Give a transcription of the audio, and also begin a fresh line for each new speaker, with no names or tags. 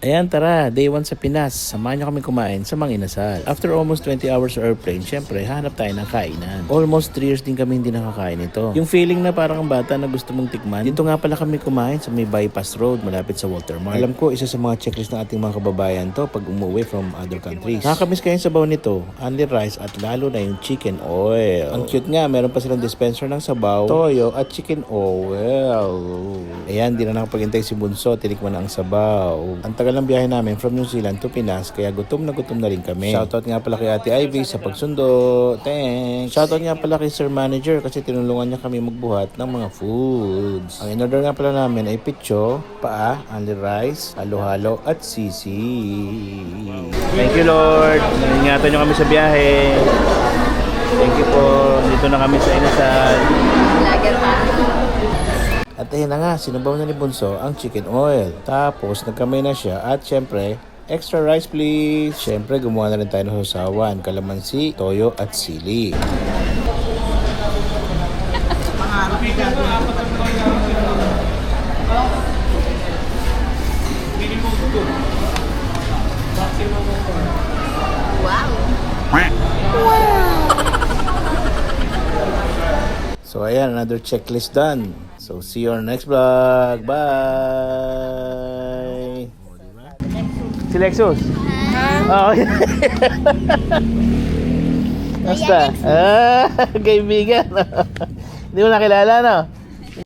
Ayan, tara, day 1 sa Pinas. Samahan niyo kami kumain sa Mang Inasal. After almost 20 hours sa airplane, syempre, hanap tayo ng kainan. Almost 3 years din kami hindi nakakain ito. Yung feeling na parang ang bata na gusto mong tikman, dito nga pala kami kumain sa may bypass road malapit sa Watermark. Alam ko, isa sa mga checklist ng ating mga kababayan to pag umuwi from other countries. Nakakamiss kayo yung sabaw nito, only rice at lalo na yung chicken oil. Ang cute nga, meron pa silang dispenser ng sabaw, toyo at chicken oil. Ayan, di na nakapagintay si Bunso, tinikman na ang sabaw. Ang tagal ng biyahe namin from New Zealand to Pinas, kaya gutom na rin kami. Shoutout nga pala kay Ate Ivy sa pagsundo. Thanks! Shoutout nga pala kay Sir Manager kasi tinulungan niya kami magbuhat ng mga foods. Ang in-order nga pala namin ay picho, paa, only rice, halo-halo at sisi. Thank you Lord! Naingatan niyo kami sa biyahe. Thank you po. Dito na kami sa Inasal.
Lager pa.
At ayun na nga, sinubaw na ni Bunso ang chicken oil. Tapos nagkamay na siya at syempre, extra rice please. Syempre, gumawa na rin tayo ng sausawan, kalamansi, toyo at sili. So ayan, another checklist done. So see you on the next vlog. Bye! Si Lexus? Oo. Basta? Kaibigan. Hindi mo nakilala, no?